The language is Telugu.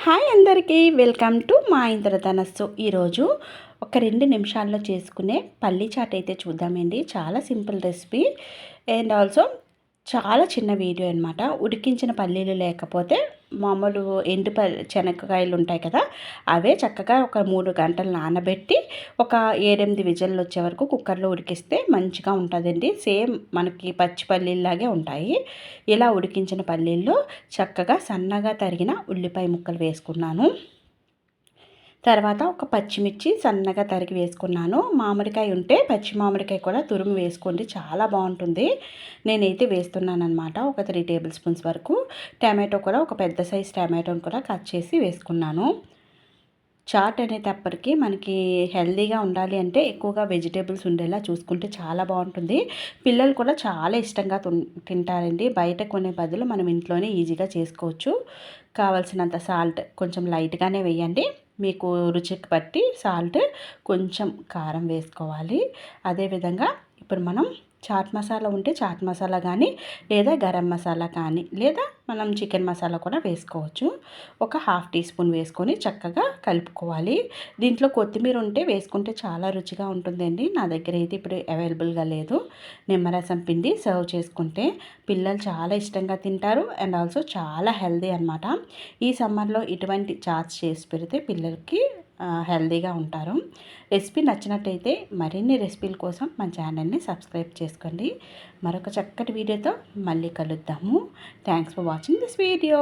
హాయ్ అందరికీ, వెల్కమ్ టు మా ఇంద్రధనస్సు. ఈరోజు ఒక 2 నిమిషాల్లో చేసుకునే పల్లీ చాట్ అయితే చూద్దామండి. చాలా సింపుల్ రెసిపీ అండ్ ఆల్సో చాలా చిన్న వీడియో అనమాట. ఉడికించిన పల్లీలు లేకపోతే మామూలు శనగకాయలు ఉంటాయి కదా, అవే చక్కగా ఒక 3 గంటలు నానబెట్టి ఒక 7-8 విజిల్లు వచ్చే వరకు కుక్కర్లో ఉడికిస్తే మంచిగా ఉంటుందండి. సేమ్ మనకి పచ్చి పల్లీలాగే ఉంటాయి. ఇలా ఉడికించిన పల్లీల్లో చక్కగా సన్నగా తరిగిన ఉల్లిపాయ ముక్కలు వేసుకున్నాను. తర్వాత ఒక పచ్చిమిర్చి సన్నగా తరిగి వేసుకున్నాను. మామిడికాయ ఉంటే పచ్చి మామిడికాయ కూడా తురుము వేసుకోండి, చాలా బాగుంటుంది. నేనైతే వేస్తున్నాను అనమాట. ఒక 3 టేబుల్ స్పూన్స్ వరకు. టమాటో కూడా ఒక పెద్ద సైజ్ టమాటోని కూడా కట్ చేసి వేసుకున్నాను. చాట్ అనేటప్పటికి మనకి హెల్తీగా ఉండాలి అంటే ఎక్కువగా వెజిటేబుల్స్ ఉండేలా చూసుకుంటే చాలా బాగుంటుంది. పిల్లలు కూడా చాలా ఇష్టంగా తింటారండి. బయట కొనే బదులు మనం ఇంట్లోనే ఈజీగా చేసుకోవచ్చు. కావాల్సినంత సాల్ట్ కొంచెం లైట్గానే వేయండి. మీకు రుచికి బట్టి సాల్ట్, కొంచెం కారం వేసుకోవాలి. అదేవిధంగా ఇప్పుడు మనం చాట్ మసాలా ఉంటే చాట్ మసాలా కానీ, లేదా గరం మసాలా కానీ, లేదా మనం చికెన్ మసాలా కూడా వేసుకోవచ్చు. ఒక 1/2 టీ స్పూన్ వేసుకొని చక్కగా కలుపుకోవాలి. దీంట్లో కొత్తిమీర ఉంటే వేసుకుంటే చాలా రుచిగా ఉంటుందండి. నా దగ్గర అయితే ఇప్పుడు అవైలబుల్గా లేదు. నిమ్మరసం పిండి సర్వ్ చేసుకుంటే పిల్లలు చాలా ఇష్టంగా తింటారు అండ్ ఆల్సో చాలా హెల్దీ అనమాట. ఈ సమ్మర్లో ఇటువంటి చాట్స్ చేసి పెడితే పిల్లలకి హెల్దీగా ఉంటారు. రెసిపీ నచ్చినట్టయితే మరిన్ని రెసిపీల కోసం మన ఛానల్ని సబ్స్క్రైబ్ చేసుకోండి. మరొక చక్కటి వీడియోతో మళ్ళీ కలుద్దాము. Thanks for watching this video.